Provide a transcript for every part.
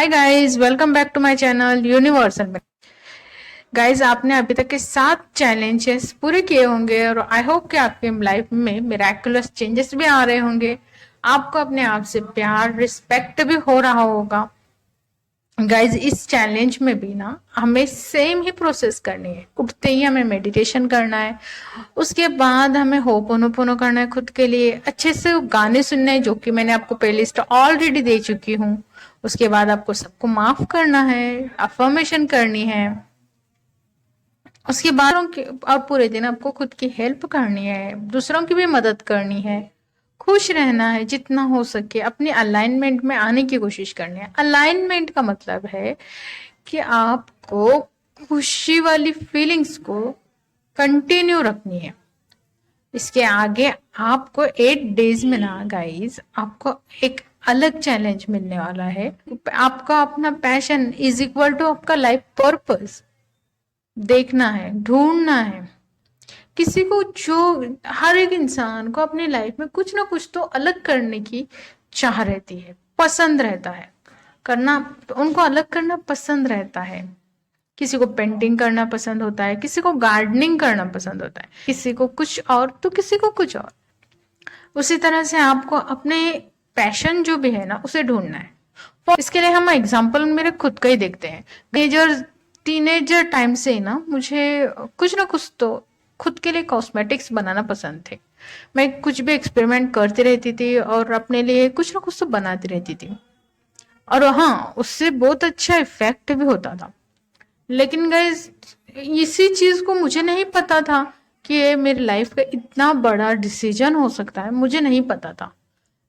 Hi guys, welcome back to my channel universal में। Guys, आपने अभी तक के 7 चैलेंजेस पूरे किए होंगे और आई होप कि आपके लाइफ में मिराकुलस चेंजेस भी आ रहे होंगे। आपको अपने आप से प्यार रिस्पेक्ट भी हो रहा होगा। गाइज, इस चैलेंज में भी ना हमें सेम ही प्रोसेस करनी है। उठते ही हमें मेडिटेशन करना है, उसके बाद हमें होपोनोपोनो करना है, खुद के लिए अच्छे से गाने सुनना है जो कि मैंने आपको प्लेलिस्ट ऑलरेडी दे चुकी हूँ। उसके बाद आपको सबको माफ करना है, अफर्मेशन करनी है। उसके बाद और पूरे दिन आपको खुद की हेल्प करनी है, दूसरों की भी मदद करनी है, खुश रहना है जितना हो सके, अपने अलाइनमेंट में आने की कोशिश करनी है। अलाइनमेंट का मतलब है कि आपको खुशी वाली फीलिंग्स को कंटिन्यू रखनी है। इसके आगे आपको 8 डेज में ना गाइस, आपको एक अलग चैलेंज मिलने वाला है। आपका अपना पैशन इज इक्वल टू आपका लाइफ पर्पस देखना है, ढूंढना है। किसी को जो हर एक इंसान को अपनी लाइफ में कुछ ना कुछ तो अलग करने की चाह रहती है, पसंद रहता है करना। उनको अलग करना पसंद रहता है। किसी को पेंटिंग करना पसंद होता है, किसी को गार्डनिंग करना पसंद होता है, किसी को कुछ और तो किसी को कुछ और। उसी तरह से आपको अपने पैशन जो भी है ना उसे ढूंढना है। इसके लिए हम एग्जाम्पल मेरे खुद का ही देखते हैं। टीनेजर टाइम से ही ना मुझे कुछ ना कुछ तो खुद के लिए कॉस्मेटिक्स बनाना पसंद थे। मैं कुछ भी एक्सपेरिमेंट करती रहती थी और अपने लिए कुछ ना कुछ तो बनाती रहती थी। और हाँ, उससे बहुत अच्छा इफेक्ट भी होता था। लेकिन गाइज, इसी चीज को मुझे नहीं पता था कि ये मेरी लाइफ का इतना बड़ा डिसीजन हो सकता है। मुझे नहीं पता था।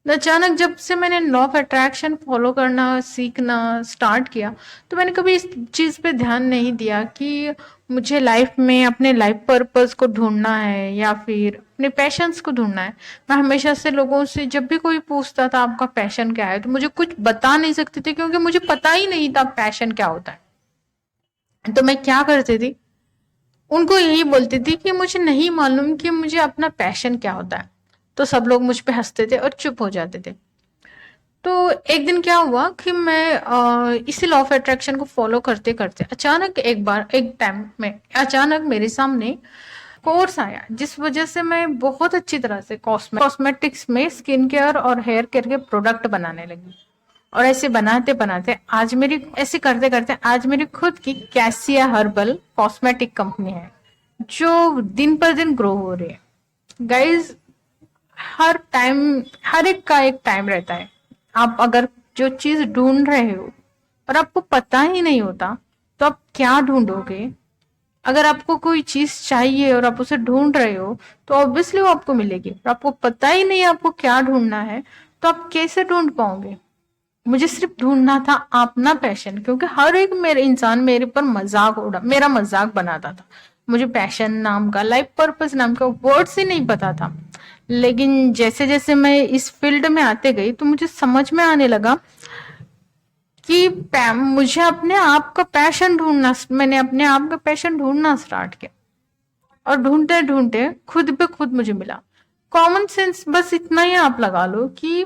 अचानक जब से मैंने लॉ ऑफ अट्रैक्शन फॉलो करना सीखना स्टार्ट किया, तो मैंने कभी इस चीज पे ध्यान नहीं दिया कि मुझे लाइफ में अपने लाइफ पर्पस को ढूंढना है या फिर अपने पैशंस को ढूंढना है। मैं हमेशा से लोगों से जब भी कोई पूछता था आपका पैशन क्या है, तो मुझे कुछ बता नहीं सकती थी क्योंकि मुझे पता ही नहीं था पैशन क्या होता है। तो मैं क्या करती थी, उनको यही बोलती थी कि मुझे नहीं मालूम कि मुझे अपना पैशन क्या होता है। तो सब लोग मुझ पे हंसते थे और चुप हो जाते थे। तो एक दिन क्या हुआ कि मैं इसी लॉ ऑफ अट्रैक्शन को फॉलो करते करते अचानक एक टाइम में अचानक मेरे सामने कोर्स आया, जिस वजह से मैं बहुत अच्छी तरह से कॉस्मेटिक्स में स्किन केयर और हेयर केयर के प्रोडक्ट बनाने लगी। और ऐसे बनाते बनाते ऐसे करते करते आज मेरी खुद की कैसिया हर्बल कॉस्मेटिक कंपनी है, जो दिन पर दिन ग्रो हो रही है। गाइज, हर एक का एक टाइम रहता है। आप अगर जो चीज ढूंढ रहे हो और आपको पता ही नहीं होता, तो आप क्या ढूंढोगे? अगर आपको कोई चीज चाहिए और आप उसे ढूंढ रहे हो, तो ऑब्वियसली वो आपको मिलेगी। और आपको पता ही नहीं आपको क्या ढूंढना है, तो आप कैसे ढूंढ पाओगे? मुझे सिर्फ ढूंढना था अपना पैशन, क्योंकि हर एक मेरे इंसान मेरा मजाक बनाता था। मुझे पैशन नाम का, लाइफ पर्पस नाम का वर्ड्स ही नहीं पता था। लेकिन जैसे जैसे मैं इस फील्ड में आते गई, तो मुझे समझ में आने लगा कि मुझे अपने आप का पैशन ढूंढना मैंने अपने आप का पैशन ढूंढना स्टार्ट किया। और ढूंढते ढूंढते खुद पे खुद मुझे मिला। कॉमन सेंस बस इतना ही आप लगा लो कि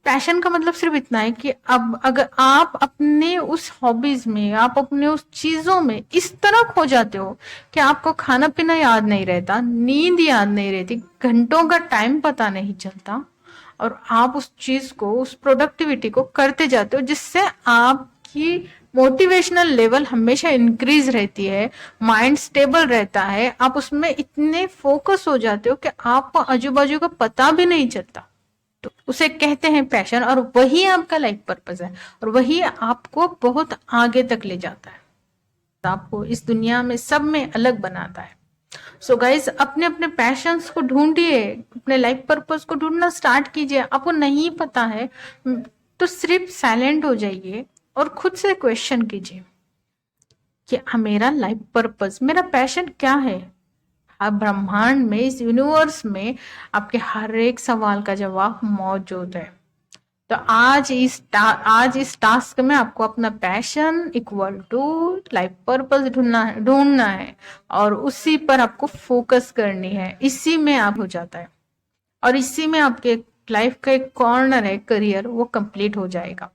पैशन का मतलब सिर्फ इतना है कि अब अगर आप अपने उस हॉबीज में, आप अपने उस चीजों में इस तरह खो जाते हो कि आपको खाना पीना याद नहीं रहता, नींद याद नहीं रहती, घंटों का टाइम पता नहीं चलता, और आप उस चीज को, उस प्रोडक्टिविटी को करते जाते हो, जिससे आपकी मोटिवेशनल लेवल हमेशा इंक्रीज रहती है, माइंड स्टेबल रहता है, आप उसमें इतने फोकस हो जाते हो कि आपको आजू बाजू का पता भी नहीं चलता। तो उसे कहते हैं पैशन, और वही आपका लाइफ पर्पस है, और वही आपको बहुत आगे तक ले जाता है, आपको इस दुनिया में सब में अलग बनाता है। सो गाइज, अपने अपने पैशंस को ढूंढिए, अपने लाइफ पर्पस को ढूंढना स्टार्ट कीजिए। आपको नहीं पता है तो सिर्फ साइलेंट हो जाइए और खुद से क्वेश्चन कीजिए कि मेरा लाइफ पर्पस, मेरा पैशन क्या है। ब्रह्मांड में, इस यूनिवर्स में आपके हर एक सवाल का जवाब मौजूद है। तो आज इस टास्क में आपको अपना passion equal to life purpose ढूंढना है और उसी पर आपको फोकस करनी है। इसी में आप हो जाता है और इसी में आपके लाइफ का एक कॉर्नर है, करियर, वो कंप्लीट हो जाएगा।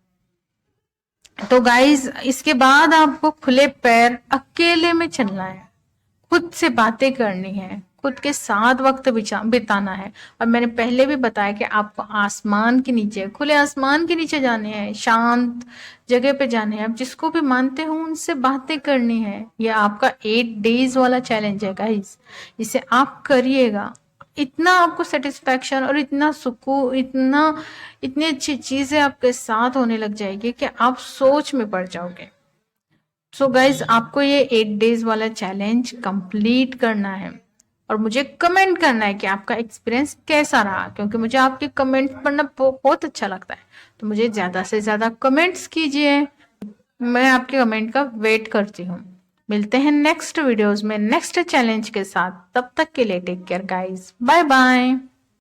तो गाइज इसके बाद आपको खुले पैर अकेले में चलना है, खुद से बातें करनी है, खुद के साथ वक्त बिताना है। और मैंने पहले भी बताया कि आपको आसमान के नीचे, खुले आसमान के नीचे जाने हैं, शांत जगह पे जाने हैं, आप जिसको भी मानते हो उनसे बातें करनी है। ये आपका 8 डेज वाला चैलेंज है गाइस, इसे आप करिएगा। इतना आपको सेटिस्फैक्शन और इतना सुकून, इतनी अच्छी चीजें आपके साथ होने लग जाएगी कि आप सोच में पड़ जाओगे। सो गाइज आपको ये 8 डेज वाला चैलेंज कंप्लीट करना है और मुझे कमेंट करना है कि आपका एक्सपीरियंस कैसा रहा, क्योंकि मुझे आपके कमेंट पढ़ना बहुत अच्छा लगता है। तो मुझे ज्यादा से ज्यादा कमेंट्स कीजिए, मैं आपके कमेंट का वेट करती हूँ। मिलते हैं नेक्स्ट वीडियोस में नेक्स्ट चैलेंज के साथ, तब तक के लिए take care guys, bye bye.